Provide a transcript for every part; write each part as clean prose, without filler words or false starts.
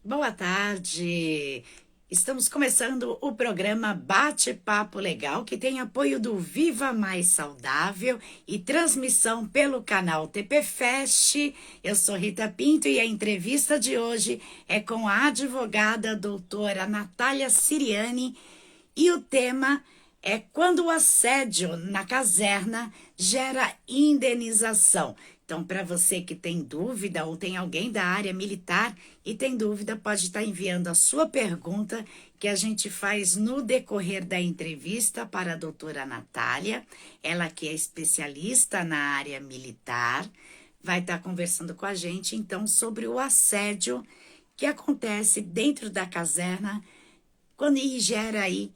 Boa tarde! Estamos começando o programa Bate-Papo Legal, que tem apoio do Viva Mais Saudável e transmissão pelo canal TP Fest. Eu sou Rita Pinto e a entrevista de hoje é com a advogada doutora Natália Siriani e o tema é quando o assédio na caserna gera indenização. Então, para você que tem dúvida ou tem alguém da área militar e tem dúvida, pode estar enviando a sua pergunta que a gente faz no decorrer da entrevista para a doutora Natália, ela que é especialista na área militar, vai estar conversando com a gente então sobre o assédio que acontece dentro da caserna quando e gera aí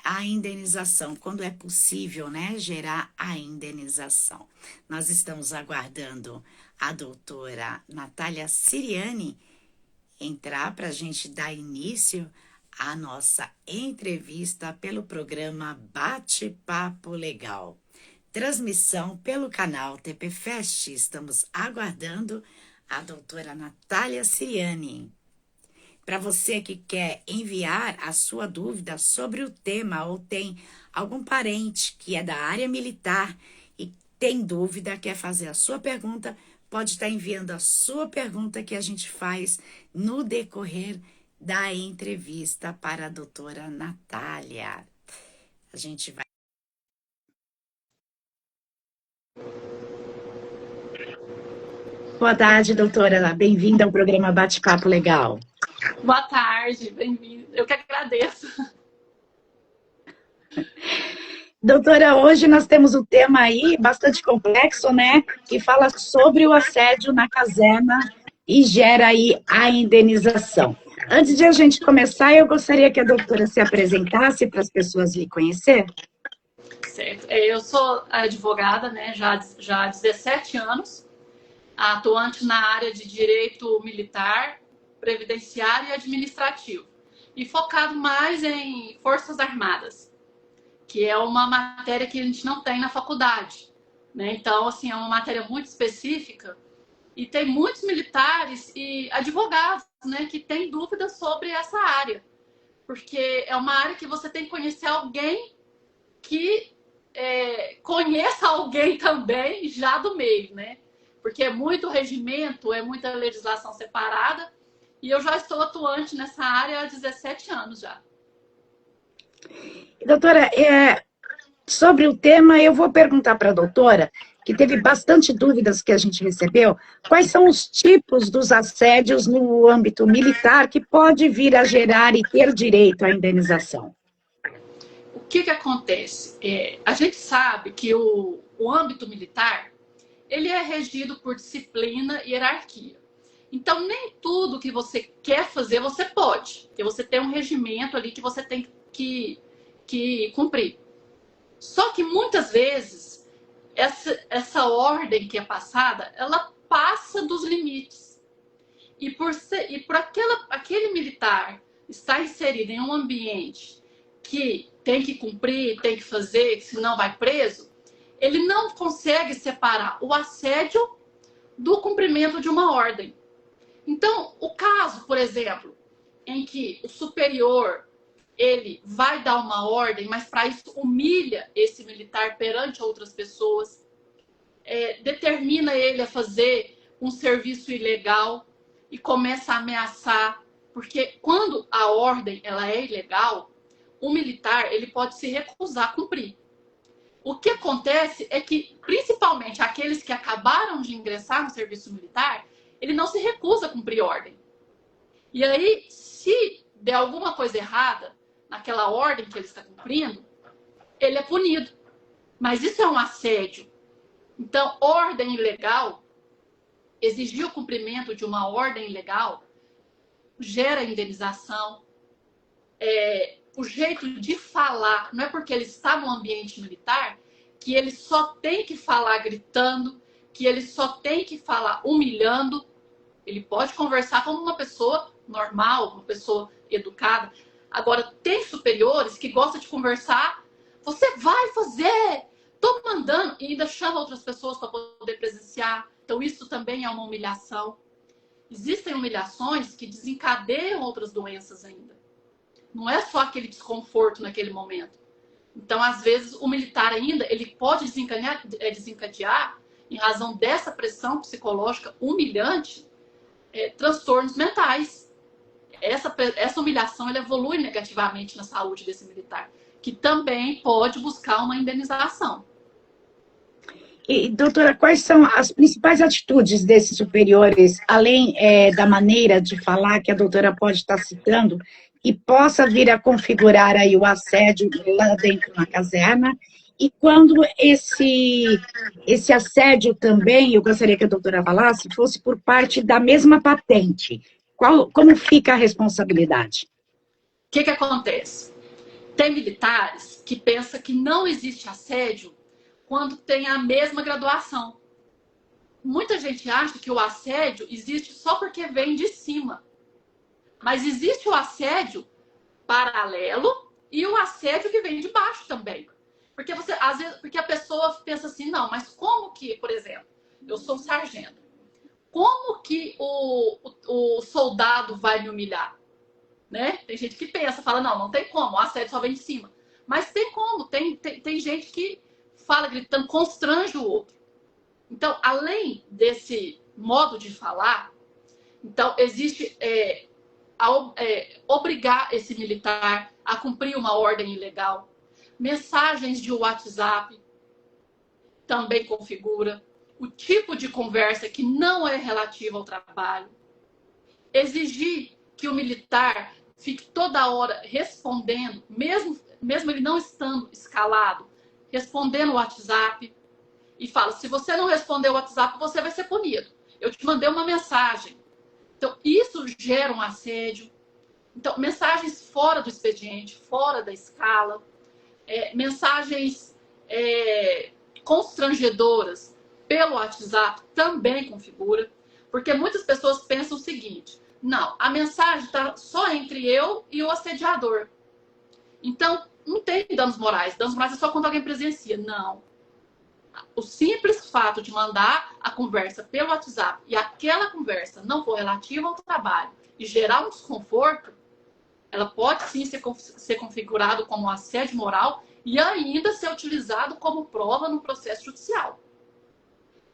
a indenização, quando é possível, né, gerar a indenização. Nós estamos aguardando a doutora Natália Siriani entrar para a gente dar início à nossa entrevista pelo programa Bate-Papo Legal. Transmissão pelo canal TP Fest. Estamos aguardando a doutora Natália Siriani. Para você que quer enviar a sua dúvida sobre o tema ou tem algum parente que é da área militar e tem dúvida, quer fazer a sua pergunta, pode estar enviando a sua pergunta que a gente faz no decorrer da entrevista para a doutora Natália. A gente vai. Boa tarde, doutora. Bem-vinda ao programa Bate-Papo Legal. Boa tarde, bem-vindo. Eu que agradeço. Doutora, hoje nós temos um tema aí bastante complexo, né? Que fala sobre o assédio na caserna e gera aí a indenização. Antes de a gente começar, eu gostaria que a doutora se apresentasse para as pessoas lhe conhecer. Certo. Eu sou advogada, né, já há 17 anos, atuante na área de direito militar, previdenciário e administrativo. E focado mais em Forças Armadas, que é uma matéria que a gente não tem na faculdade, né? Então, assim, é uma matéria muito específica e tem muitos militares e advogados, né, que têm dúvidas sobre essa área, porque é uma área que você tem que conhecer alguém que conheça alguém também já do meio, né? Porque é muito regimento, é muita legislação separada, e eu já estou atuante nessa área há 17 anos já. Doutora, sobre o tema, eu vou perguntar para a doutora, que teve bastante dúvidas que a gente recebeu, quais são os tipos dos assédios no âmbito militar que pode vir a gerar e ter direito à indenização? O que acontece? A gente sabe que o âmbito militar, ele é regido por disciplina e hierarquia. Então, nem tudo que você quer fazer, você pode. Porque você tem um regimento ali que você tem que cumprir. Só que, muitas vezes, essa ordem que é passada, ela passa dos limites. E por aquele militar estar inserido em um ambiente que tem que cumprir, tem que fazer, senão vai preso, ele não consegue separar o assédio do cumprimento de uma ordem. Então, o caso, por exemplo, em que o superior ele vai dar uma ordem, mas para isso humilha esse militar perante outras pessoas, determina ele a fazer um serviço ilegal e começa a ameaçar, porque quando a ordem ela é ilegal, o militar ele pode se recusar a cumprir. O que acontece é que, principalmente aqueles que acabaram de ingressar no serviço militar, ele não se recusa a cumprir ordem. E aí, se der alguma coisa errada naquela ordem que ele está cumprindo, ele é punido. Mas isso é um assédio. Então, ordem ilegal, exigir o cumprimento de uma ordem ilegal, gera indenização. O jeito de falar, não é porque ele está no ambiente militar que ele só tem que falar gritando, que ele só tem que falar humilhando. Ele pode conversar como uma pessoa normal, uma pessoa educada. Agora, tem superiores que gostam de conversar. Você vai fazer, tô mandando, e ainda chama outras pessoas para poder presenciar. Então, isso também é uma humilhação. existem humilhações que desencadeiam outras doenças ainda. Não é só aquele desconforto naquele momento. Então, às vezes, o militar ainda, ele pode desencadear, em razão dessa pressão psicológica humilhante, transtornos mentais. Essa humilhação, ela evolui negativamente na saúde desse militar, que também pode buscar uma indenização. E, doutora, quais são as principais atitudes desses superiores, além da maneira de falar que a doutora pode estar citando, que possa vir a configurar aí o assédio lá dentro na caserna? E quando esse assédio também, eu gostaria que a doutora falasse, fosse por parte da mesma patente, como fica a responsabilidade? O que acontece? Tem militares que pensam que não existe assédio quando tem a mesma graduação. Muita gente acha que o assédio existe só porque vem de cima. Mas existe o assédio paralelo e o assédio que vem de baixo também. Porque às vezes, porque a pessoa pensa assim, não, mas como que, por exemplo, eu sou um sargento, como que o soldado vai me humilhar? Né? Tem gente que pensa, fala, não tem como, o assédio só vem de cima. Mas tem como, tem gente que fala gritando, constrange o outro. Então, além desse modo de falar, então existe obrigar esse militar a cumprir uma ordem ilegal. Mensagens de WhatsApp também configura. O tipo de conversa que não é relativa ao trabalho. Exigir que o militar fique toda hora respondendo, mesmo ele não estando escalado, respondendo o WhatsApp. E fala, se você não responder o WhatsApp, você vai ser punido. Eu te mandei uma mensagem. Então, isso gera um assédio. Então, mensagens fora do expediente, fora da escala. Mensagens constrangedoras pelo WhatsApp também configura. Porque muitas pessoas pensam o seguinte, não, a mensagem está só entre eu e o assediador. Então, não tem danos morais. Danos morais é só quando alguém presencia. Não. O simples fato de mandar a conversa pelo WhatsApp e aquela conversa não for relativa ao trabalho e gerar um desconforto, ela pode sim ser configurado como um assédio moral e ainda ser utilizado como prova no processo judicial.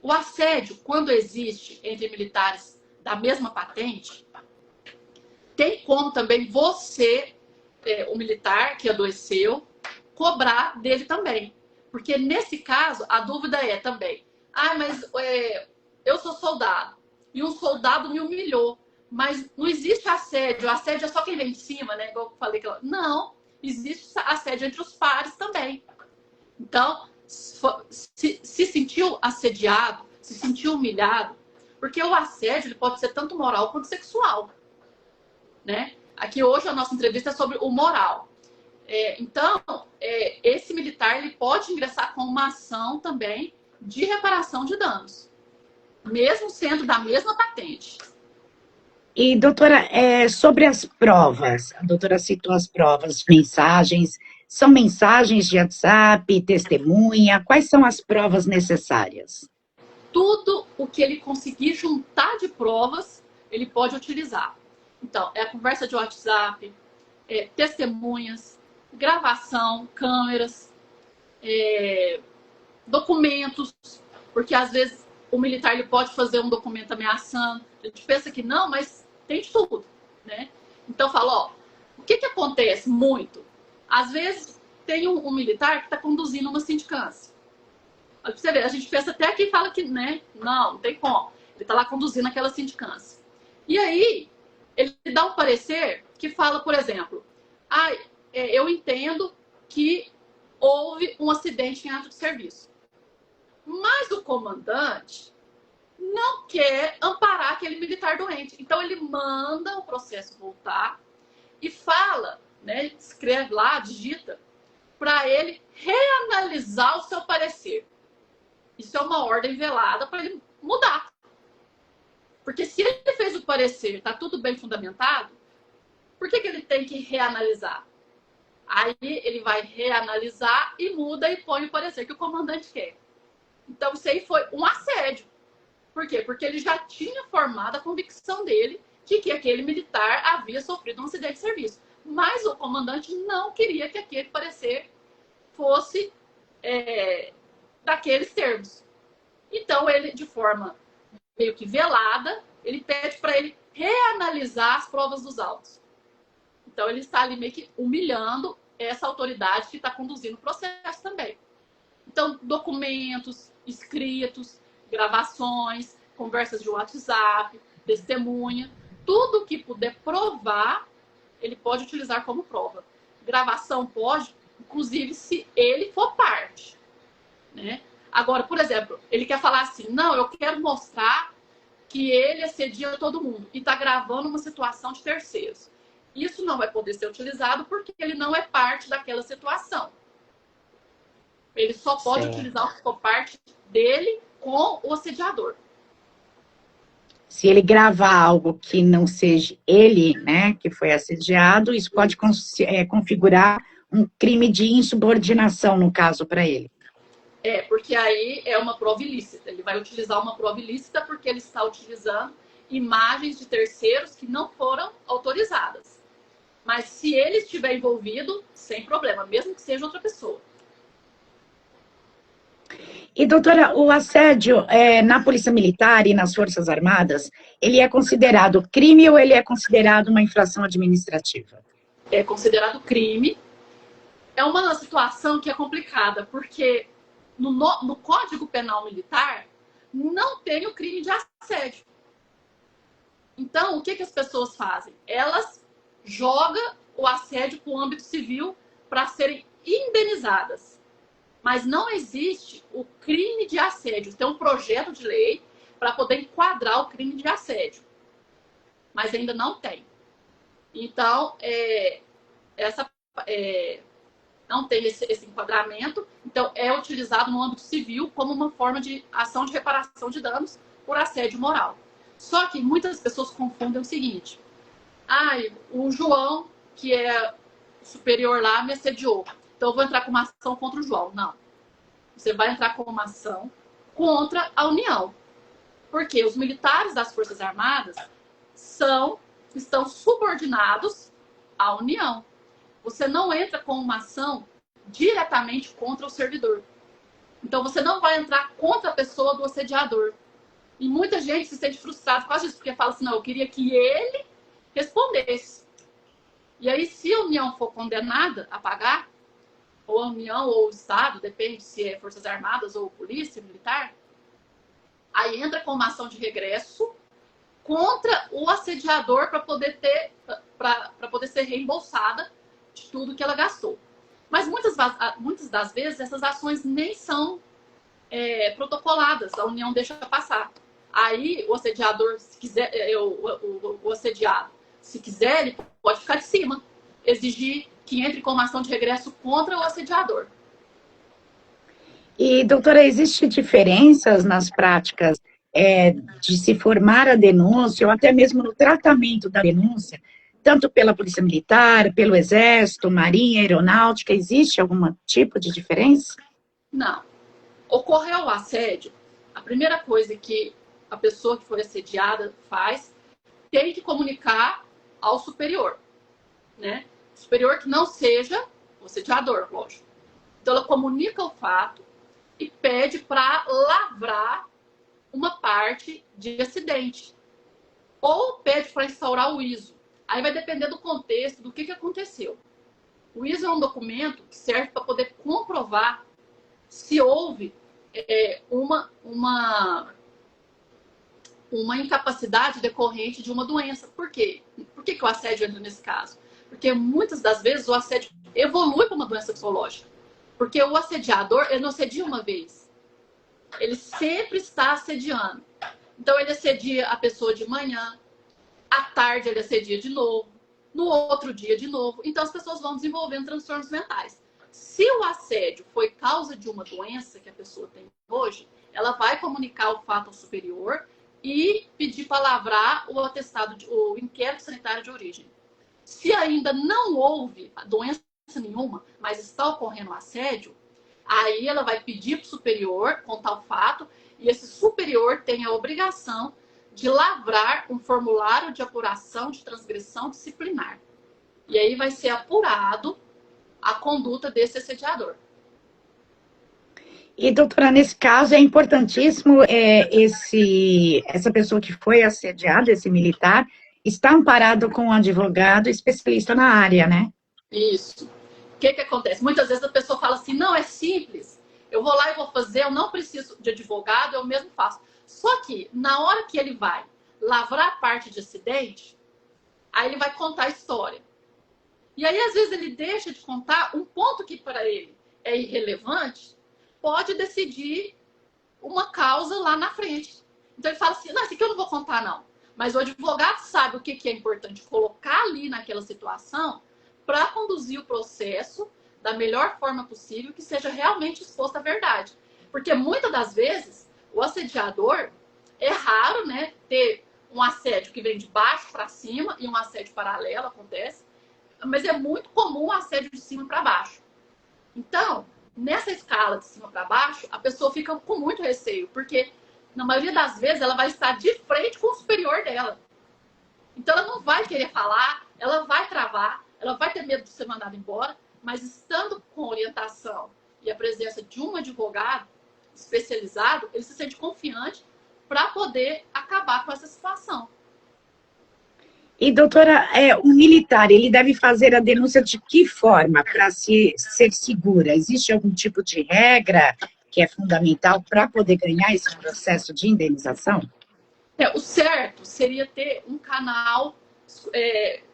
O assédio, quando existe entre militares da mesma patente, tem como também você, o militar que adoeceu, cobrar dele também. Porque nesse caso, a dúvida é também, mas eu sou soldado e um soldado me humilhou, mas não existe assédio, assédio é só quem vem de cima, né? Igual eu falei que não, existe assédio entre os pares também. Então, se sentiu assediado, se sentiu humilhado, porque o assédio ele pode ser tanto moral quanto sexual, né? Aqui hoje a nossa entrevista é sobre o moral. Então, esse militar ele pode ingressar com uma ação também de reparação de danos, mesmo sendo da mesma patente. E, doutora, sobre as provas, a doutora citou as provas, mensagens, são mensagens de WhatsApp, testemunha, quais são as provas necessárias? Tudo o que ele conseguir juntar de provas, ele pode utilizar. Então, a conversa de WhatsApp, testemunhas, gravação, câmeras, documentos, porque às vezes o militar ele pode fazer um documento ameaçando. A gente pensa que não, mas tem de tudo, né? Então fala, o que acontece muito? Às vezes tem um militar que está conduzindo uma sindicância. Olha pra você ver, a gente pensa até que fala que, né? Não tem como. Ele está lá conduzindo aquela sindicância. E aí, ele dá um parecer que fala, por exemplo, eu entendo que houve um acidente em ato de serviço. Mas o comandante não quer amparar aquele militar doente. Então, ele manda o processo voltar e fala, né, escreve lá, digita, para ele reanalisar o seu parecer. Isso é uma ordem velada para ele mudar. Porque se ele fez o parecer, está tudo bem fundamentado, por que ele tem que reanalisar? Aí ele vai reanalisar e muda e põe o parecer que o comandante quer. Então isso aí foi um assédio. Por quê? Porque ele já tinha formado a convicção dele de que aquele militar havia sofrido um acidente de serviço. Mas o comandante não queria que aquele parecer fosse daqueles termos. Então, ele, de forma meio que velada, ele pede para ele reanalisar as provas dos autos. Então, ele está ali meio que humilhando essa autoridade que está conduzindo o processo também. Então, documentos, escritos, gravações, conversas de WhatsApp, testemunha, tudo que puder provar, ele pode utilizar como prova. Gravação pode, inclusive, se ele for parte, né? Agora, por exemplo, ele quer falar assim, não, eu quero mostrar que ele assedia todo mundo e está gravando uma situação de terceiros. Isso não vai poder ser utilizado porque ele não é parte daquela situação. Ele só pode utilizar o que for parte dele com o assediador. Se ele gravar algo que não seja ele, né, que foi assediado, isso pode configurar um crime de insubordinação, no caso, para ele. Porque aí é uma prova ilícita. Ele vai utilizar uma prova ilícita porque ele está utilizando imagens de terceiros que não foram autorizadas. Mas se ele estiver envolvido, sem problema, mesmo que seja outra pessoa. E, doutora, o assédio na Polícia Militar e nas Forças Armadas, ele é considerado crime ou ele é considerado uma infração administrativa? É considerado crime. É uma situação que é complicada, porque no Código Penal Militar não tem o crime de assédio. Então, o que as pessoas fazem? Elas jogam o assédio para o âmbito civil para serem indenizadas. Mas não existe o crime de assédio. Tem um projeto de lei para poder enquadrar o crime de assédio. Mas ainda não tem. Então, não tem esse enquadramento. Então, é utilizado no âmbito civil como uma forma de ação de reparação de danos por assédio moral. Só que muitas pessoas confundem o seguinte. O João, que é superior lá, me assediou. Então, eu vou entrar com uma ação contra o João. Não. Você vai entrar com uma ação contra a União. Porque os militares das Forças Armadas estão subordinados à União. Você não entra com uma ação diretamente contra o servidor. Então, você não vai entrar contra a pessoa do assediador. E muita gente se sente frustrada por causa disso, porque fala assim, não, eu queria que ele respondesse. E aí, se a União for condenada a pagar, ou a União ou o Estado, depende se é Forças Armadas ou Polícia Militar, aí entra com uma ação de regresso contra o assediador para poder ser reembolsada de tudo que ela gastou. Mas muitas das vezes essas ações nem são protocoladas, a União deixa passar. Aí o assediador, se quiser, o assediado, se quiser, ele pode ficar de cima, exigir que entre com uma ação de regresso contra o assediador. E, doutora, existem diferenças nas práticas de se formar a denúncia ou até mesmo no tratamento da denúncia, tanto pela Polícia Militar, pelo Exército, Marinha, Aeronáutica, existe algum tipo de diferença? Não. Ocorreu o assédio, a primeira coisa que a pessoa que foi assediada faz, tem que comunicar ao superior, né? Superior que não seja o assediador, lógico. Então, ela comunica o fato e pede para lavrar uma parte de acidente. Ou pede para instaurar o ISO. Aí vai depender do contexto, do que aconteceu. O ISO é um documento que serve para poder comprovar se houve uma incapacidade decorrente de uma doença. Por quê? Por que o assédio entra nesse caso? Porque muitas das vezes o assédio evolui para uma doença psicológica. Porque o assediador, ele não assedia uma vez. Ele sempre está assediando. Então, ele assedia a pessoa de manhã, à tarde ele assedia de novo, no outro dia de novo. Então, as pessoas vão desenvolvendo transtornos mentais. Se o assédio foi causa de uma doença que a pessoa tem hoje, ela vai comunicar o fato ao superior e pedir para lavrar o atestado, o inquérito sanitário de origem. Se ainda não houve doença nenhuma, mas está ocorrendo assédio, aí ela vai pedir para o superior contar o fato e esse superior tem a obrigação de lavrar um formulário de apuração de transgressão disciplinar. E aí vai ser apurado a conduta desse assediador. E, doutora, nesse caso é importantíssimo essa pessoa que foi assediada, esse militar, está amparado com um advogado especialista na área, né? Isso. O que acontece? Muitas vezes a pessoa fala assim, não, é simples, eu vou lá e vou fazer, eu não preciso de advogado, eu mesmo faço. Só que, na hora que ele vai lavrar a parte de acidente, aí ele vai contar a história. E aí, às vezes, ele deixa de contar um ponto que para ele é irrelevante, pode decidir uma causa lá na frente. Então, ele fala assim, não, isso aqui eu não vou contar, não. Mas o advogado sabe o que é importante colocar ali naquela situação para conduzir o processo da melhor forma possível, que seja realmente exposta à verdade. Porque, muitas das vezes, o assediador, é raro, né, ter um assédio que vem de baixo para cima e um assédio paralelo, acontece, mas é muito comum o assédio de cima para baixo. Então, nessa escala de cima para baixo, a pessoa fica com muito receio, porque na maioria das vezes ela vai estar de frente com o superior dela. Então ela não vai querer falar, ela vai travar, ela vai ter medo de ser mandada embora, mas estando com orientação e a presença de um advogado especializado, ele se sente confiante para poder acabar com essa situação. E, doutora, o militar, ele deve fazer a denúncia de que forma para ser segura? Existe algum tipo de regra que é fundamental para poder ganhar esse processo de indenização? O certo seria ter um canal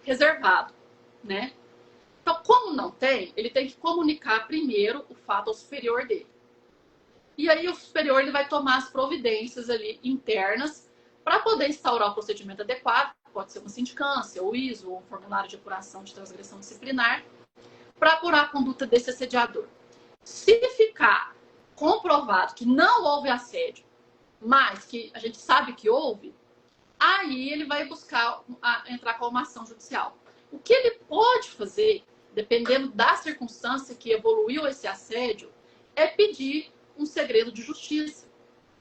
reservado, né? Então, como não tem, ele tem que comunicar primeiro o fato ao superior dele. E aí o superior ele vai tomar as providências ali internas para poder instaurar o procedimento adequado, pode ser uma sindicância, ou ISO, ou um formulário de apuração de transgressão disciplinar, para apurar a conduta desse assediador. Se ficar comprovado que não houve assédio, mas que a gente sabe que houve, aí ele vai buscar entrar com uma ação judicial. O que ele pode fazer, dependendo da circunstância que evoluiu esse assédio, é pedir um segredo de justiça,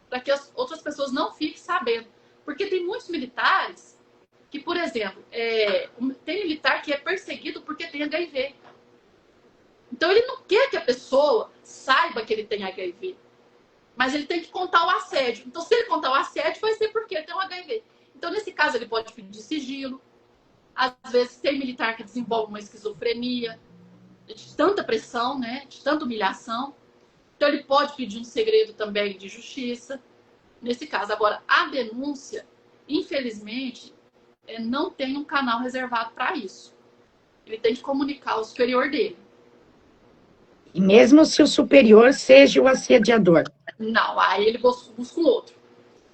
para que as outras pessoas não fiquem sabendo. Porque tem muitos militares que, por exemplo, tem militar que é perseguido porque tem HIV. Então ele não quer que a pessoa saiba que ele tem HIV. Mas ele tem que contar o assédio. Então, se ele contar o assédio, vai ser porque ele tem um HIV. Então, nesse caso, ele pode pedir sigilo. Às vezes, tem militar que desenvolve uma esquizofrenia, de tanta pressão, né? De tanta humilhação. Então, ele pode pedir um segredo também de justiça. Nesse caso, agora, a denúncia, infelizmente, não tem um canal reservado para isso. Ele tem que comunicar ao superior dele. E mesmo se o superior seja o assediador? Não, aí ele busca um outro.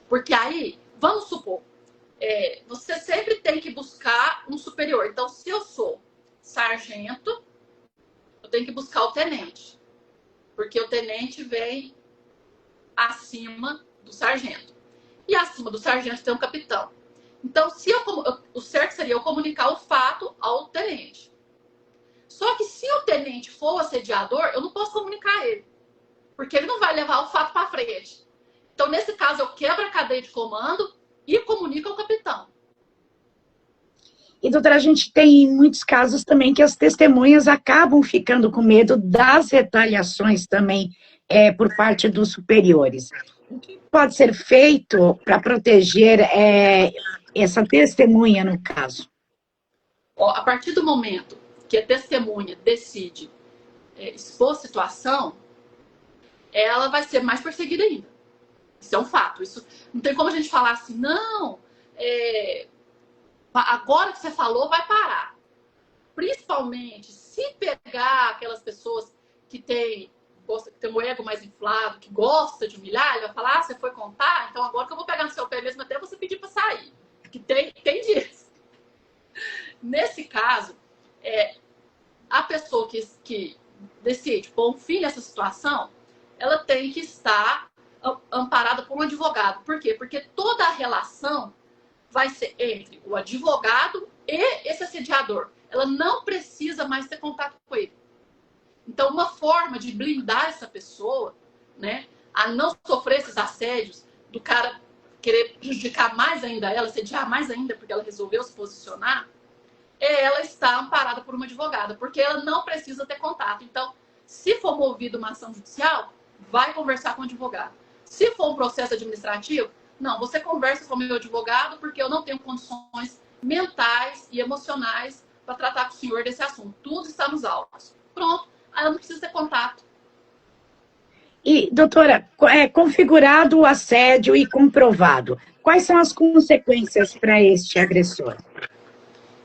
Porque aí, vamos supor, você sempre tem que buscar um superior. Então, se eu sou sargento, eu tenho que buscar o tenente. Porque o tenente vem acima do sargento. E acima do sargento tem um capitão. Então, o certo seria eu comunicar o fato ao tenente. Só que se o tenente for o assediador, eu não posso comunicar ele. Porque ele não vai levar o fato para frente. Então, nesse caso, eu quebro a cadeia de comando e comunico ao capitão. E, doutora, a gente tem muitos casos também que as testemunhas acabam ficando com medo das retaliações também por parte dos superiores. O que pode ser feito para proteger essa testemunha, no caso? A partir do momento que a testemunha decide expor a situação, ela vai ser mais perseguida ainda. Isso é um fato. Isso não tem como a gente falar assim, não, agora que você falou, vai parar. Principalmente se pegar aquelas pessoas que tem um ego mais inflado, que gosta de humilhar, ele vai falar, você foi contar, então agora que eu vou pegar no seu pé mesmo até você pedir para sair. Que tem disso. Nesse caso, a pessoa que decide pôr um fim nessa situação, ela tem que estar amparada por um advogado. Por quê? Porque toda a relação vai ser entre o advogado e esse assediador. Ela não precisa mais ter contato com ele. Então, uma forma de blindar essa pessoa, né, a não sofrer esses assédios, do cara querer prejudicar mais ainda ela, sediar mais ainda, porque ela resolveu se posicionar, ela está amparada por uma advogada, porque ela não precisa ter contato. Então, se for movida uma ação judicial, vai conversar com o advogado. Se for um processo administrativo, não, você conversa com o meu advogado, porque eu não tenho condições mentais e emocionais para tratar com o senhor desse assunto. Tudo está nos autos. Pronto, aí ela não precisa ter contato. E, doutora, configurado o assédio e comprovado, quais são as consequências para este agressor?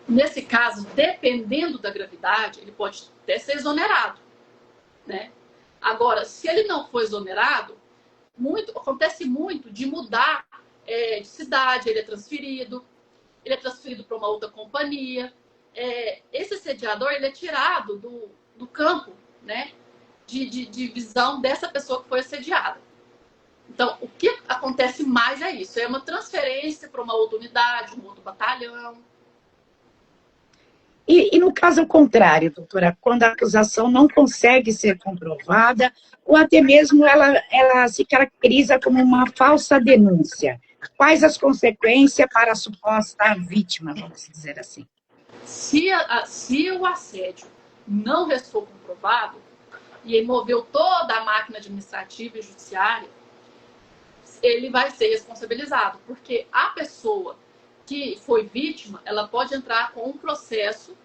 Nesse caso, dependendo da gravidade, ele pode até ser exonerado, né? Agora, se ele não for exonerado, acontece muito de mudar de cidade, ele é transferido para uma outra companhia. Esse assediador, ele é tirado do campo, né, de visão dessa pessoa que foi assediada. Então, o que acontece mais é isso, é uma transferência para uma outra unidade, um outro batalhão. E no caso contrário, doutora, quando a acusação não consegue ser comprovada, ou até mesmo ela se caracteriza como uma falsa denúncia, quais as consequências para a suposta vítima, vamos dizer assim? Se o assédio não restou comprovado e envolveu toda a máquina administrativa e judiciária, ele vai ser responsabilizado, porque a pessoa que foi vítima, ela pode entrar com um processo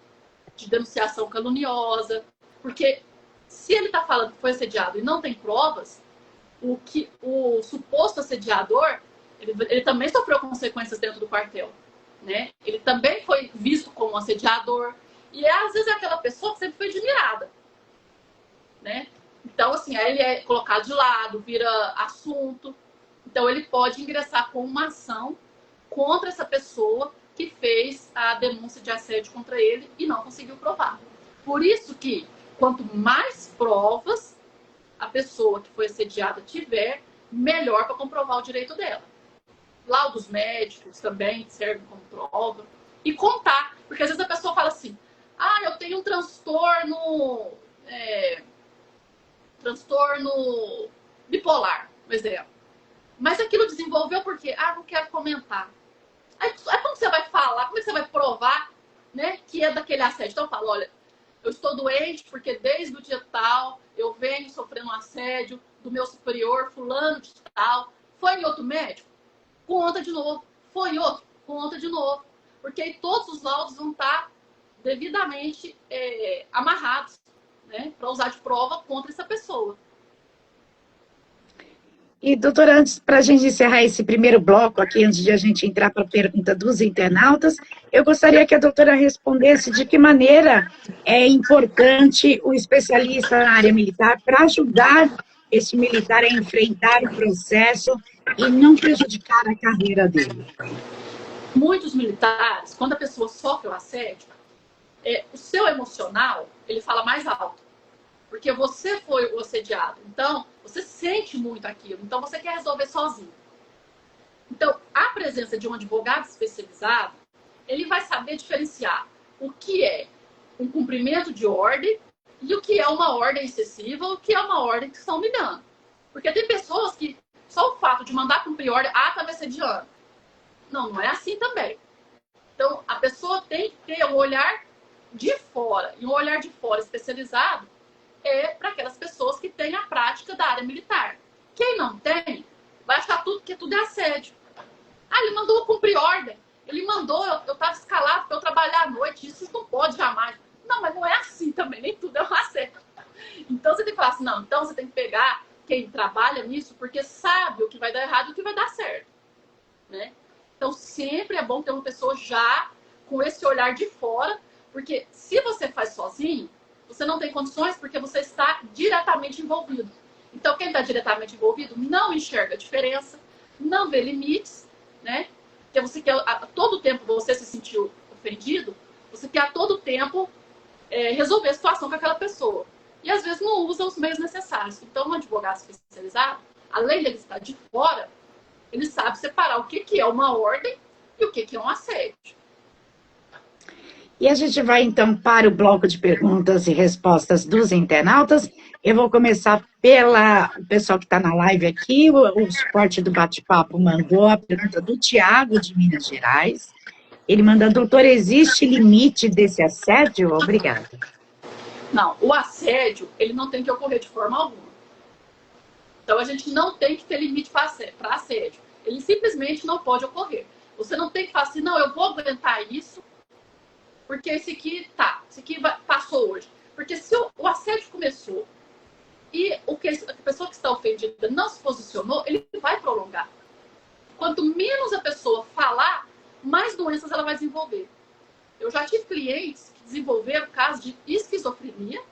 de denunciação caluniosa, porque se ele está falando que foi assediado e não tem provas, o suposto assediador, ele também sofreu consequências dentro do quartel, né? Ele também foi visto como um assediador, e às vezes é aquela pessoa que sempre foi admirada, né? Então, assim, aí ele é colocado de lado, vira assunto. Então, ele pode ingressar com uma ação contra essa pessoa que fez a denúncia de assédio contra ele e não conseguiu provar. Por isso que, quanto mais provas a pessoa que foi assediada tiver, melhor para comprovar o direito dela. Laudos médicos também servem como prova. E contar, porque às vezes a pessoa fala assim, eu tenho um transtorno bipolar, por exemplo. Mas aquilo desenvolveu porque, não quero comentar. Aí como você vai falar, como você vai provar, né, que é daquele assédio? Então eu falo, olha, eu estou doente porque desde o dia tal eu venho sofrendo um assédio do meu superior, fulano de tal. Foi em outro médico? Conta de novo. Foi em outro? Conta de novo. Porque aí todos os laudos vão estar devidamente amarrados, né, para usar de prova contra essa pessoa. E, doutora, antes, para a gente encerrar esse primeiro bloco aqui, antes de a gente entrar para a pergunta dos internautas, eu gostaria que a doutora respondesse de que maneira é importante o especialista na área militar para ajudar esse militar a enfrentar o processo e não prejudicar a carreira dele. Muitos militares, quando a pessoa sofre o assédio, o seu emocional, ele fala mais alto. Porque você foi o assediado. Então, você sente muito aquilo. Então, você quer resolver sozinho. Então, a presença de um advogado especializado, ele vai saber diferenciar o que é um cumprimento de ordem e o que é uma ordem excessiva ou o que é uma ordem que está humilhando. Porque tem pessoas que só o fato de mandar cumprir ordem, está me assediando. Não é assim também. Então, a pessoa tem que ter um olhar de fora. E um olhar de fora especializado para aquelas pessoas que têm a prática da área militar. Quem não tem, vai achar que tudo é assédio. Ele mandou eu cumprir ordem. Ele mandou, eu estava escalado para eu trabalhar à noite. Isso não pode jamais. Não, mas não é assim também. Nem tudo é um assédio. Então, você tem que falar assim, não. Então, você tem que pegar quem trabalha nisso, porque sabe o que vai dar errado e o que vai dar certo. Né? Então, sempre é bom ter uma pessoa já com esse olhar de fora, porque se você faz sozinho, você não tem condições porque você está diretamente envolvido. Então, quem está diretamente envolvido não enxerga a diferença, não vê limites, né? Porque você quer, a todo tempo você se sentiu ofendido, você quer a todo tempo resolver a situação com aquela pessoa. E, às vezes, não usa os meios necessários. Então, um advogado especializado, além de ele estar de fora, ele sabe separar o que é uma ordem e o que é um assédio. E a gente vai então para o bloco de perguntas e respostas dos internautas. Eu vou começar pela o pessoal que está na live aqui. O suporte do bate-papo mandou a pergunta do Tiago, de Minas Gerais. Ele manda, doutor, existe limite desse assédio? Obrigada. Não, o assédio, ele não tem que ocorrer de forma alguma. Então, a gente não tem que ter limite para assédio. Ele simplesmente não pode ocorrer. Você não tem que falar assim, não, eu vou aguentar isso, porque esse aqui passou hoje. Porque se o assédio começou e a pessoa que está ofendida não se posicionou, ele vai prolongar. Quanto menos a pessoa falar, mais doenças ela vai desenvolver. Eu já tive clientes que desenvolveram casos de esquizofrenia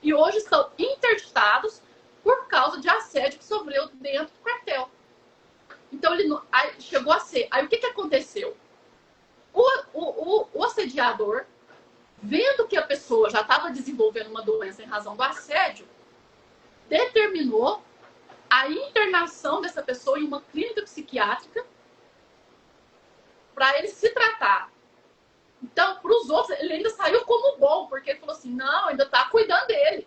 e hoje estão interditados por causa de assédio que sofreu dentro do quartel. Então, aí chegou a ser. Aí, o que aconteceu? O assediador, vendo que a pessoa já estava desenvolvendo uma doença em razão do assédio, determinou a internação dessa pessoa em uma clínica psiquiátrica para ele se tratar. Então, para os outros, ele ainda saiu como bom, porque ele falou assim, não, ainda está cuidando dele.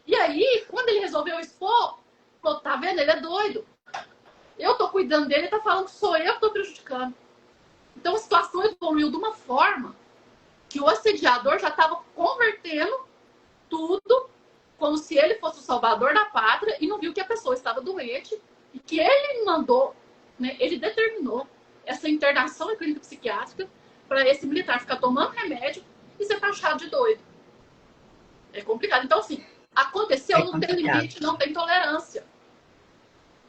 E aí, quando ele resolveu expor, falou, tá vendo, ele é doido. Eu estou cuidando dele, ele está falando que sou eu que estou prejudicando. Então, a situação evoluiu de uma forma que o assediador já estava convertendo tudo como se ele fosse o salvador da pátria e não viu que a pessoa estava doente e que ele mandou, né, ele determinou essa internação em clínica psiquiátrica para esse militar ficar tomando remédio e ser taxado de doido. É complicado. Então, assim, aconteceu, não tem limite, não tem tolerância.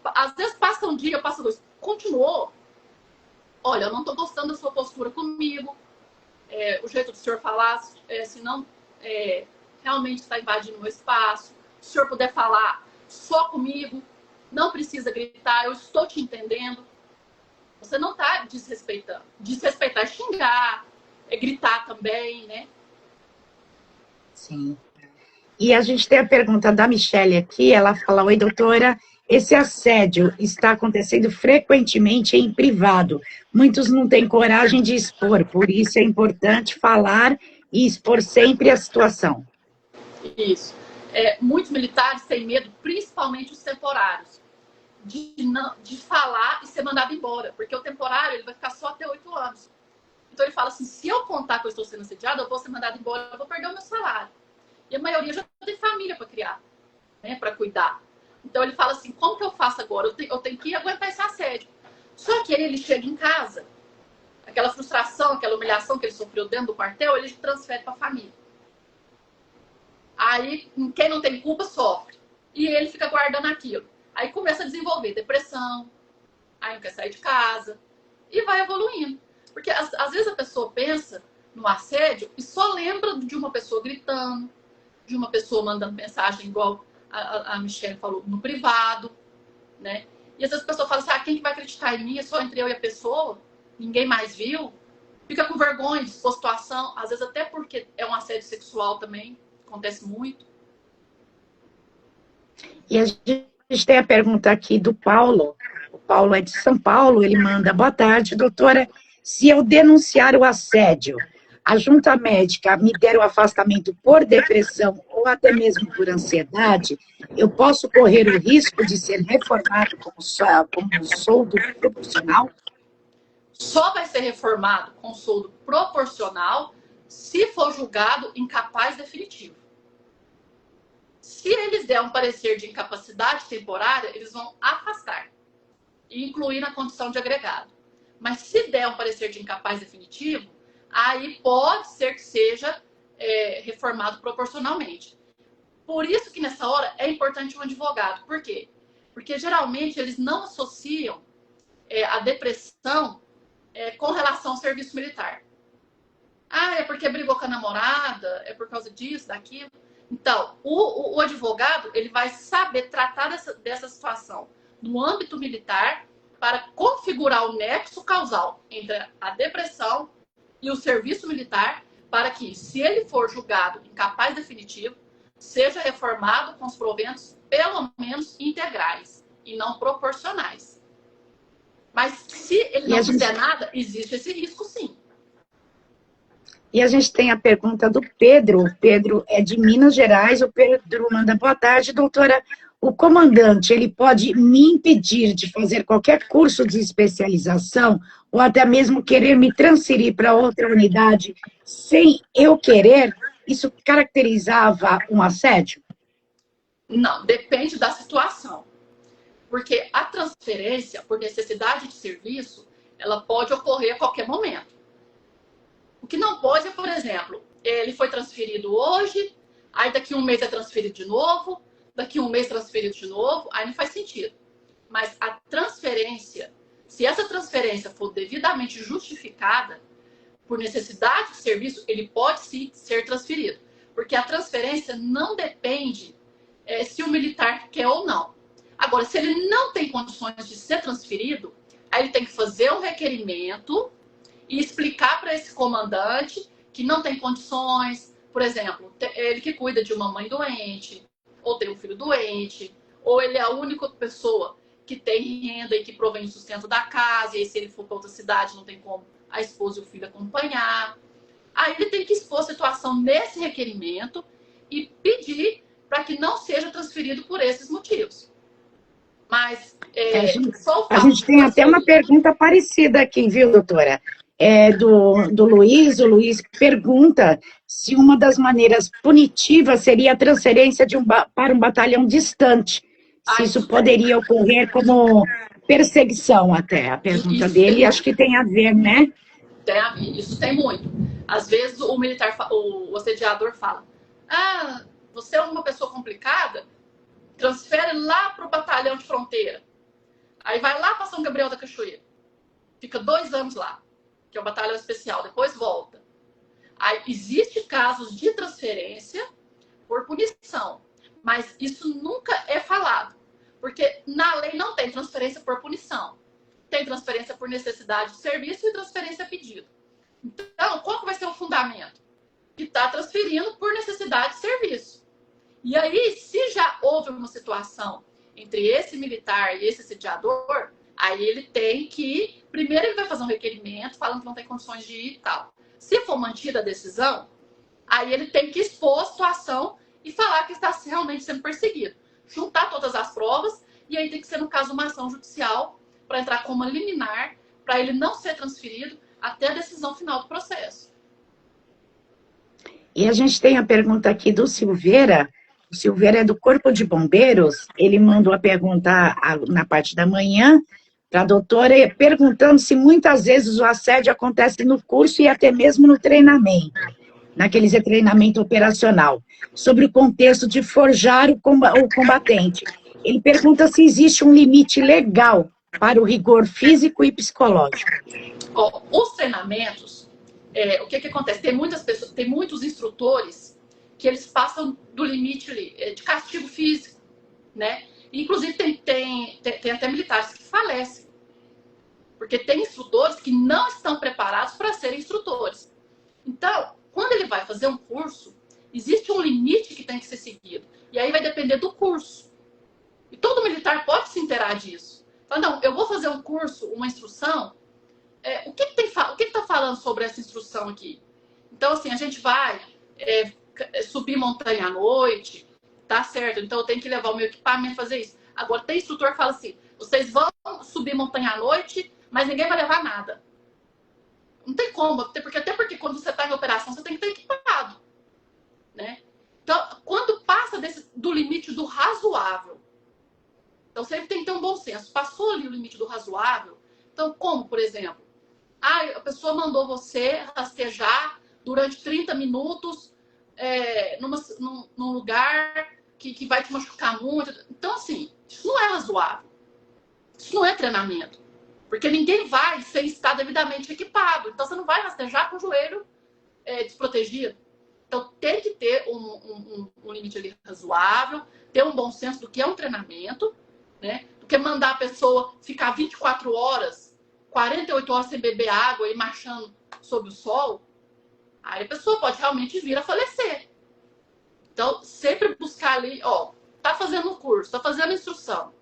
Às vezes passa um dia, passa dois, continuou. Olha, eu não estou gostando da sua postura comigo, o jeito do senhor falar, senão realmente está invadindo o meu espaço. Se o senhor puder falar só comigo, não precisa gritar, eu estou te entendendo. Você não está desrespeitando. Desrespeitar é xingar, é gritar também, né? Sim. E a gente tem a pergunta da Michelle aqui, ela fala, oi, doutora, esse assédio está acontecendo frequentemente em privado. Muitos não têm coragem de expor, por isso é importante falar e expor sempre a situação. Isso. Muitos militares têm medo, principalmente os temporários, de falar e ser mandado embora, porque o temporário ele vai ficar só até 8 anos. Então ele fala assim, se eu contar que eu estou sendo assediado, eu vou ser mandado embora, eu vou perder o meu salário. E a maioria já tem família para criar, né, para cuidar. Então ele fala assim, como que eu faço agora? Eu tenho que aguentar esse assédio. Só que aí ele chega em casa, aquela frustração, aquela humilhação que ele sofreu dentro do quartel, ele transfere para a família. Aí quem não tem culpa sofre. E ele fica guardando aquilo. Aí começa a desenvolver depressão, aí não quer sair de casa, e vai evoluindo. Porque às vezes a pessoa pensa no assédio e só lembra de uma pessoa gritando, de uma pessoa mandando mensagem igual a Michelle falou, no privado, né? E às vezes a pessoa fala assim, quem que vai acreditar em mim? É só entre eu e a pessoa, ninguém mais viu. Fica com vergonha de expor situação, às vezes até porque é um assédio sexual também, acontece muito. E a gente tem a pergunta aqui do Paulo. O Paulo é de São Paulo, ele manda, boa tarde, doutora, se eu denunciar o assédio, a junta médica me der o afastamento por depressão ou até mesmo por ansiedade, eu posso correr o risco de ser reformado como soldo proporcional? Só vai ser reformado com soldo proporcional se for julgado incapaz definitivo. Se eles der um parecer de incapacidade temporária, eles vão afastar e incluir na condição de agregado. Mas se der um parecer de incapaz definitivo, aí pode ser que seja reformado proporcionalmente. Por isso que nessa hora é importante um advogado. Por quê? Porque geralmente eles não associam a depressão com relação ao serviço militar. É porque brigou com a namorada, é por causa disso, daquilo. Então, o advogado ele vai saber tratar dessa situação no âmbito militar para configurar o nexo causal entre a depressão e o serviço militar para que, se ele for julgado incapaz definitivo, seja reformado com os proventos pelo menos integrais e não proporcionais. Mas se ele não fizer nada, existe esse risco sim. E a gente tem a pergunta do Pedro. O Pedro é de Minas Gerais. O Pedro manda boa tarde, doutora. O comandante, ele pode me impedir de fazer qualquer curso de especialização ou até mesmo querer me transferir para outra unidade sem eu querer? Isso caracterizava um assédio? Não, depende da situação. Porque a transferência por necessidade de serviço, ela pode ocorrer a qualquer momento. O que não pode é, por exemplo, ele foi transferido hoje, aí daqui um mês é transferido de novo, daqui um mês transferido de novo, aí não faz sentido. Mas a transferência, se essa transferência for devidamente justificada por necessidade de serviço, ele pode sim ser transferido. Porque a transferência não depende se o militar quer ou não. Agora, se ele não tem condições de ser transferido, aí ele tem que fazer um requerimento e explicar para esse comandante que não tem condições, por exemplo, ele que cuida de uma mãe doente, ou tem um filho doente, ou ele é a única pessoa que tem renda e que provém do sustento da casa, e aí se ele for para outra cidade não tem como a esposa e o filho acompanhar. Aí ele tem que expor a situação nesse requerimento e pedir para que não seja transferido por esses motivos. Mas só o A fato gente de tem até uma transferir. pergunta parecida aqui, viu, doutora? Do Luiz. O Luiz pergunta se uma das maneiras punitivas seria a transferência para um batalhão distante, se Ah, isso isso tem. poderia ocorrer como perseguição até. A pergunta Isso tem dele acho muito. que tem a ver, né? Isso tem muito. Às vezes o militar, o assediador fala: ah, você é uma pessoa complicada, transfere lá para o batalhão de fronteira. Aí vai lá para São Gabriel da Cachoeira. Fica 2 anos lá, que é o batalhão especial. Depois volta. Aí existe casos de transferência por punição, mas isso nunca é falado, porque na lei não tem transferência por punição. Tem transferência por necessidade de serviço e transferência a pedido. Então, qual que vai ser o fundamento? Que está transferindo por necessidade de serviço. E aí, se já houve uma situação entre esse militar e esse assediador, aí ele tem que... Primeiro ele vai fazer um requerimento falando que não tem condições de ir e tal. Se for mantida a decisão, aí ele tem que expor a situação e falar que está realmente sendo perseguido. Juntar todas as provas e aí tem que ser, no caso, uma ação judicial para entrar como liminar, para ele não ser transferido até a decisão final do processo. E a gente tem a pergunta aqui do Silveira. O Silveira é do Corpo de Bombeiros. Ele mandou a pergunta na parte da manhã para a doutora, perguntando se muitas vezes o assédio acontece no curso e até mesmo no treinamento, naqueles treinamento operacional, sobre o contexto de forjar o combatente. Ele pergunta se existe um limite legal para o rigor físico e psicológico. Ó, os treinamentos, o que acontece? Tem muitas pessoas, tem muitos instrutores que eles passam do limite ali, de castigo físico, né? Inclusive tem até militares que falecem, porque tem instrutores que não estão preparados para serem instrutores. Então, quando ele vai fazer um curso, existe um limite que tem que ser seguido. E aí vai depender do curso. E todo militar pode se inteirar disso. Fala, não, eu vou fazer um curso, uma instrução, o que está falando sobre essa instrução aqui? Então, assim, a gente vai subir montanha à noite, tá certo? Então, eu tenho que levar o meu equipamento fazer isso. Agora, tem instrutor que fala assim, vocês vão subir montanha à noite, mas ninguém vai levar nada. Não tem como, até porque quando você está em operação, você tem que estar equipado, né? Então, quando passa do limite do razoável, então sempre tem que ter um bom senso. Passou ali o limite do razoável, então como, por exemplo, a pessoa mandou você rastejar durante 30 minutos num lugar que vai te machucar muito. Então, assim, isso não é razoável. Isso não é treinamento. Porque ninguém vai sem estar devidamente equipado. Então, você não vai rastejar com o joelho desprotegido. Então, tem que ter um limite ali razoável, ter um bom senso do que é um treinamento, né? Porque mandar a pessoa ficar 24 horas, 48 horas sem beber água e marchando sob o sol, aí a pessoa pode realmente vir a falecer. Então, sempre buscar ali, ó, tá fazendo um curso, tá fazendo instrução,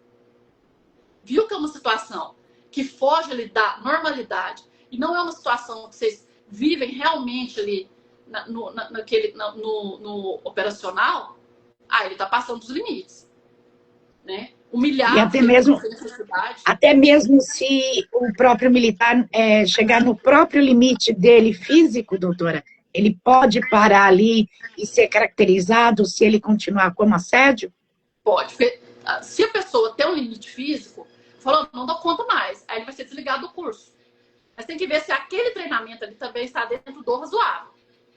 viu que é uma situação que foge ali da normalidade e não é uma situação que vocês vivem realmente ali no operacional, ele está passando dos limites, né? E Humilhar até sem mesmo, necessidade. até mesmo se o próprio militar chegar no próprio limite dele físico, doutora, ele pode parar ali e ser caracterizado se ele continuar como assédio? Pode. Se a pessoa tem um limite físico, falou, não dou conta mais, aí ele vai ser desligado do curso. Mas tem que ver se aquele treinamento ali também está dentro do razoável,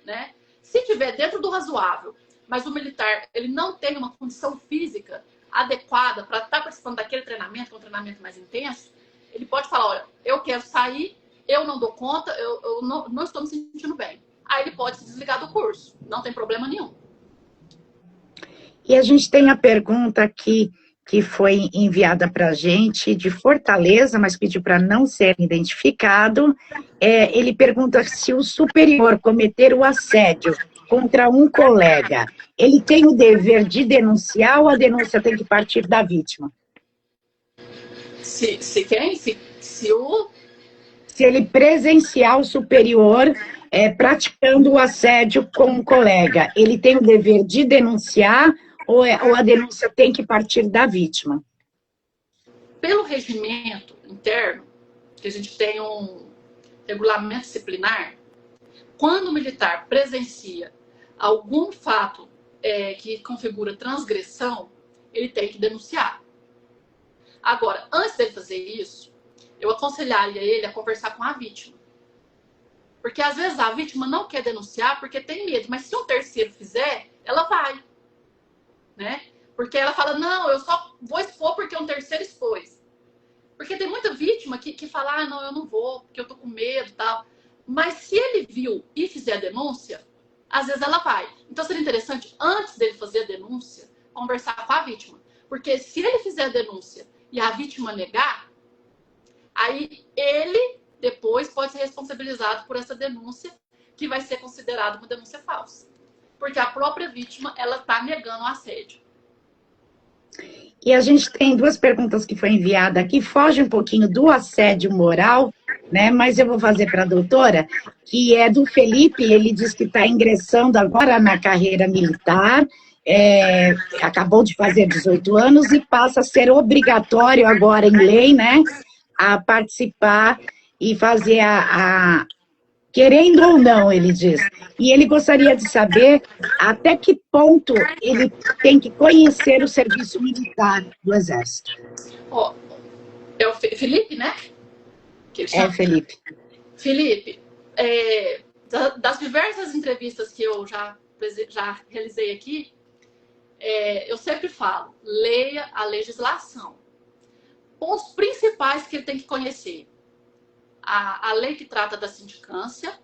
né? Se tiver dentro do razoável, mas o militar ele não tem uma condição física adequada para estar participando daquele treinamento, que é um treinamento mais intenso, ele pode falar, olha, eu quero sair, eu não dou conta, eu não estou me sentindo bem. Aí ele pode se desligar do curso, não tem problema nenhum. E a gente tem a pergunta aqui que foi enviada para a gente de Fortaleza, mas pediu para não ser identificado. Ele pergunta se o superior cometer o assédio contra um colega, ele tem o dever de denunciar ou a denúncia tem que partir da vítima? Se ele presenciar o superior praticando o assédio com um colega, ele tem o dever de denunciar ou a denúncia tem que partir da vítima? Pelo regimento interno, que a gente tem um regulamento disciplinar, quando o militar presencia algum fato que configura transgressão, ele tem que denunciar. Agora, antes dele fazer isso, eu aconselharia ele a conversar com a vítima. Porque às vezes a vítima não quer denunciar porque tem medo, mas se um terceiro fizer, ela vai. Né? Porque ela fala, não, eu só vou expor porque um terceiro expôs. Porque tem muita vítima que fala, não, eu não vou, porque eu tô com medo e tal. Mas se ele viu e fizer a denúncia, às vezes ela vai. Então seria interessante, antes dele fazer a denúncia, conversar com a vítima. Porque se ele fizer a denúncia e a vítima negar, aí ele depois pode ser responsabilizado por essa denúncia, que vai ser considerada uma denúncia falsa. Porque a própria vítima, ela está negando o assédio. E a gente tem duas perguntas que foi enviada aqui, foge um pouquinho do assédio moral, né? Mas eu vou fazer para a doutora, que é do Felipe, ele diz que está ingressando agora na carreira militar, acabou de fazer 18 anos e passa a ser obrigatório agora em lei, né? A participar e fazer querendo ou não, ele diz. E ele gostaria de saber até que ponto ele tem que conhecer o serviço militar do Exército. É o Felipe, né? Felipe. Felipe, das diversas entrevistas que eu já realizei aqui, eu sempre falo, leia a legislação. Pontos principais que ele tem que conhecer. A lei que trata da sindicância,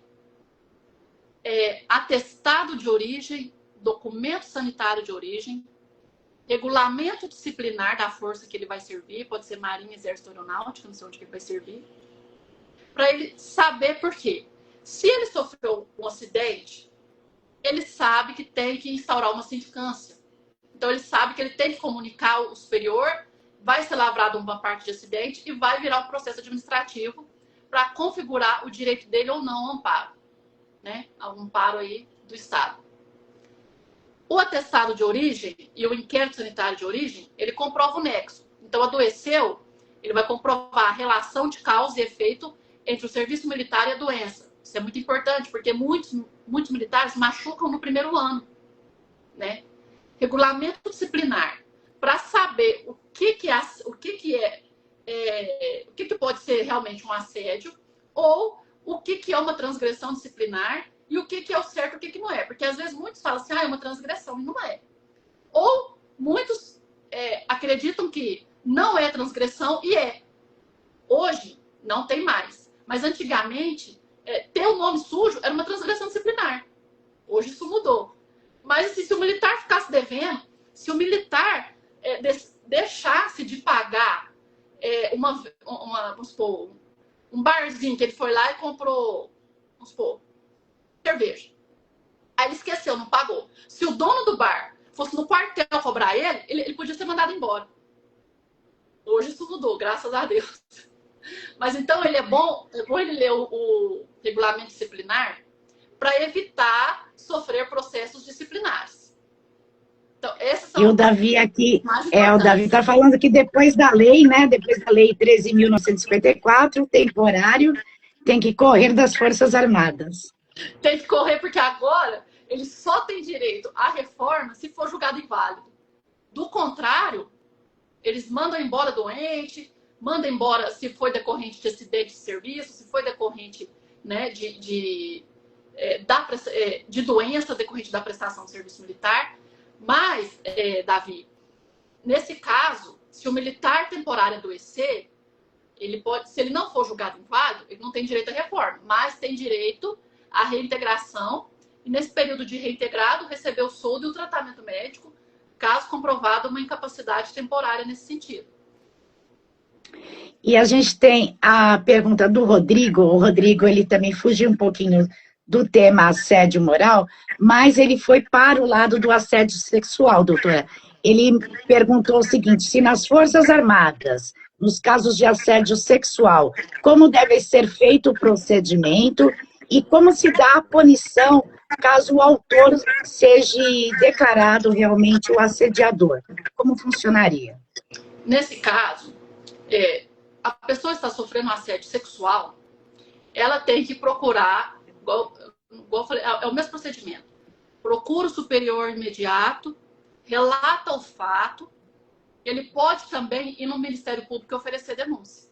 atestado de origem, documento sanitário de origem, regulamento disciplinar da força que ele vai servir, pode ser Marinha, Exército, Aeronáutica, não sei onde que ele vai servir, para ele saber por quê. Se ele sofreu um acidente, ele sabe que tem que instaurar uma sindicância. Então ele sabe que ele tem que comunicar o superior, vai ser lavrado uma parte de acidente e vai virar um processo administrativo para configurar o direito dele ou não ao amparo, né? Ao amparo aí do Estado. O atestado de origem e o inquérito sanitário de origem, ele comprova o nexo. Então, adoeceu, ele vai comprovar a relação de causa e efeito entre o serviço militar e a doença. Isso é muito importante, porque muitos militares machucam no primeiro ano, né? Regulamento disciplinar, para saber o que pode ser realmente um assédio ou o que é uma transgressão disciplinar e o que é o certo e o que não é. Porque às vezes muitos falam assim, é uma transgressão, e não é. Ou muitos acreditam que não é transgressão e é. Hoje, não tem mais. Mas antigamente, ter um nome sujo era uma transgressão disciplinar. Hoje isso mudou. Mas assim, se o militar ficasse devendo, se o militar deixasse de pagar vamos supor, um barzinho que ele foi lá e comprou, vamos supor, cerveja. Aí ele esqueceu, não pagou. Se o dono do bar fosse no quartel cobrar ele podia ser mandado embora. Hoje isso mudou, graças a Deus. Mas então é bom ele ler o regulamento disciplinar para evitar sofrer processos disciplinares. Então, esses E o são Davi os aqui, mais o Davi importantes. está falando que depois da lei, né, depois da lei 13.954, temporário, tem que correr das Forças Armadas. Tem que correr, porque agora ele só tem direito à reforma se for julgado inválido. Do contrário, eles mandam embora doente, mandam embora se foi decorrente de acidente de serviço, se foi decorrente, né, de doença decorrente da prestação de serviço militar. Mas, Davi, nesse caso, se o militar temporário adoecer, ele pode, se ele não for julgado inválido, ele não tem direito à reforma, mas tem direito à reintegração e, nesse período de reintegrado, receber o soldo e o tratamento médico, caso comprovado uma incapacidade temporária nesse sentido. E a gente tem a pergunta do Rodrigo. O Rodrigo, ele também fugiu um pouquinho do tema assédio moral, mas ele foi para o lado do assédio sexual, doutora. Ele perguntou o seguinte: se nas Forças Armadas, nos casos de assédio sexual, como deve ser feito o procedimento e como se dá a punição caso o autor seja declarado realmente o assediador? Como funcionaria? Nesse caso, a pessoa está sofrendo um assédio sexual, ela tem que procurar, igual eu falei, é o mesmo procedimento. Procura o superior imediato, relata o fato, ele pode também ir no Ministério Público e oferecer denúncia.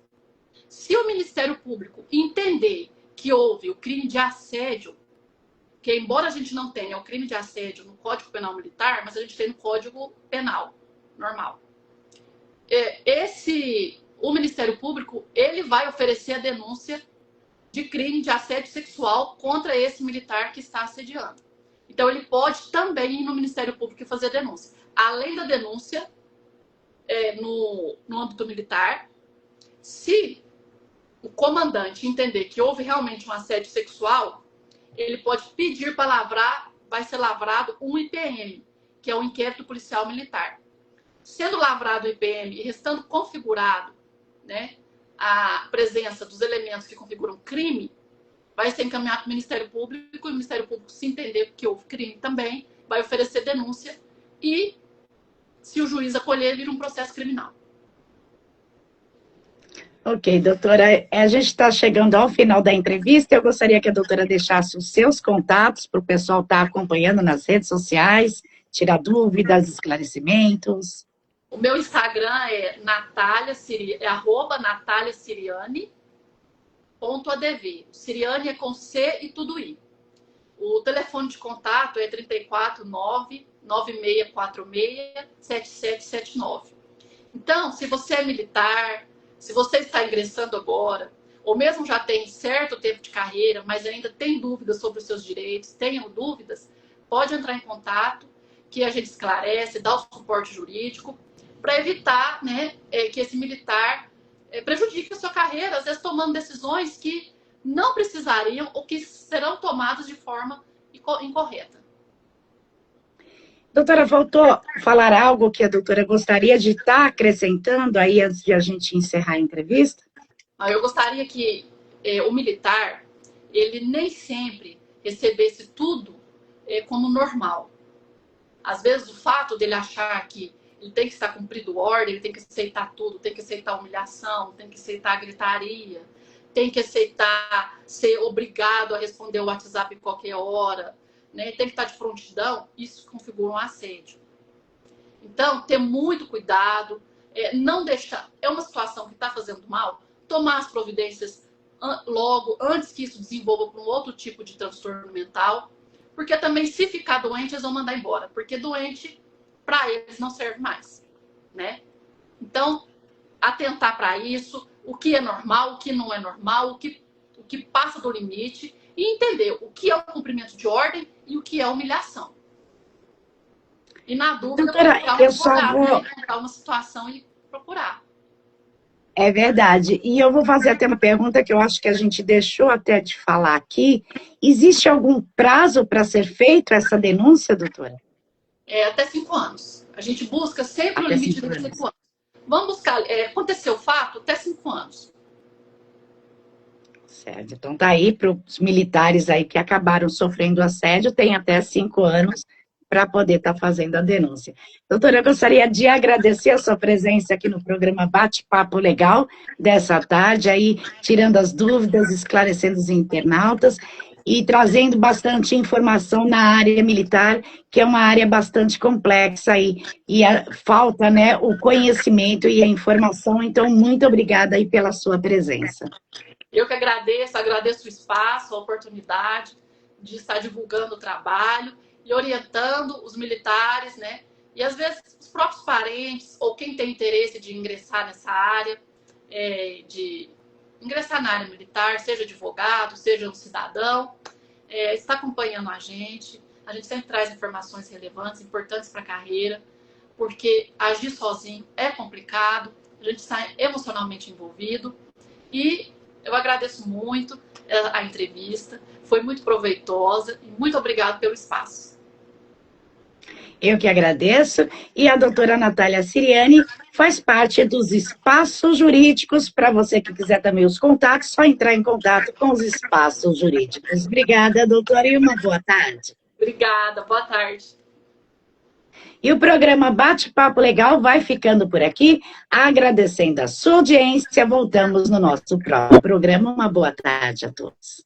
Se o Ministério Público entender que houve o crime de assédio, que embora a gente não tenha o crime de assédio no Código Penal Militar, mas a gente tem no Código Penal normal. O Ministério Público, ele vai oferecer a denúncia de crime de assédio sexual contra esse militar que está assediando. Então, ele pode também ir no Ministério Público e fazer denúncia. Além da denúncia, no âmbito militar, se o comandante entender que houve realmente um assédio sexual, ele pode pedir para lavrar, vai ser lavrado um IPM, que é o Inquérito Policial Militar. Sendo lavrado o IPM e restando configurado, né, a presença dos elementos que configuram crime, vai ser encaminhado para o Ministério Público, e o Ministério Público, se entender que houve crime também, vai oferecer denúncia e, se o juiz acolher, vira um processo criminal. Ok, doutora, a gente está chegando ao final da entrevista. Eu gostaria que a doutora deixasse os seus contatos para o pessoal estar acompanhando nas redes sociais, tirar dúvidas, esclarecimentos. O meu Instagram é @nataliasiriane.adv. Siriane é com C e tudo I. O telefone de contato é 349-9646-7779. Então, se você é militar, se você está ingressando agora, ou mesmo já tem certo tempo de carreira, mas ainda tem dúvidas sobre os seus direitos, tenham dúvidas, pode entrar em contato, que a gente esclarece, dá o suporte jurídico, para evitar, né, que esse militar prejudique a sua carreira, às vezes tomando decisões que não precisariam ou que serão tomadas de forma incorreta. Doutora, faltou falar algo que a doutora gostaria de estar acrescentando aí antes de a gente encerrar a entrevista? Eu gostaria que o militar, ele nem sempre recebesse tudo como normal. Às vezes, o fato dele achar que ele tem que estar cumprindo ordem, ele tem que aceitar tudo, tem que aceitar a humilhação, tem que aceitar a gritaria, tem que aceitar ser obrigado a responder o WhatsApp em qualquer hora, né? Tem que estar de prontidão, isso configura um assédio. Então, ter muito cuidado, não deixar, é uma situação que está fazendo mal, tomar as providências logo, antes que isso desenvolva para um outro tipo de transtorno mental, porque também, se ficar doente, eles vão mandar embora, porque doente, para eles, não serve mais, né? Então, atentar para isso, o que é normal, o que não é normal, o que passa do limite, e entender o que é o cumprimento de ordem e o que é humilhação. E, na dúvida, Doutora, procurar um eu só advogado, vou... né? Encontrar uma situação e procurar. É verdade. E eu vou fazer até uma pergunta que eu acho que a gente deixou até de falar aqui. Existe algum prazo para ser feito essa denúncia, doutora? Até 5 anos. A gente busca sempre Até o limite 5 de anos. 5 anos. Vamos buscar, aconteceu o fato, até 5 anos. Certo. Então tá aí para os militares aí que acabaram sofrendo assédio, tem até 5 anos para poder estar fazendo a denúncia. Doutora, eu gostaria de agradecer a sua presença aqui no programa Bate-Papo Legal dessa tarde, aí tirando as dúvidas, esclarecendo os internautas e trazendo bastante informação na área militar, que é uma área bastante complexa falta, né, o conhecimento e a informação. Então, muito obrigada aí pela sua presença. Eu que agradeço o espaço, a oportunidade de estar divulgando o trabalho e orientando os militares, né? E às vezes os próprios parentes ou quem tem interesse de ingressar nessa área, de ingressar na área militar, seja advogado, seja um cidadão, está acompanhando a gente. A gente sempre traz informações relevantes, importantes para a carreira, porque agir sozinho é complicado, a gente está emocionalmente envolvido. E eu agradeço muito a entrevista, foi muito proveitosa e muito obrigado pelo espaço. Eu que agradeço. E a doutora Natália Siriani faz parte dos espaços jurídicos. Para você que quiser também os contatos, só entrar em contato com os espaços jurídicos. Obrigada, doutora, e uma boa tarde. Obrigada, boa tarde. E o programa Bate-Papo Legal vai ficando por aqui, agradecendo a sua audiência. Voltamos no nosso próximo programa. Uma boa tarde a todos.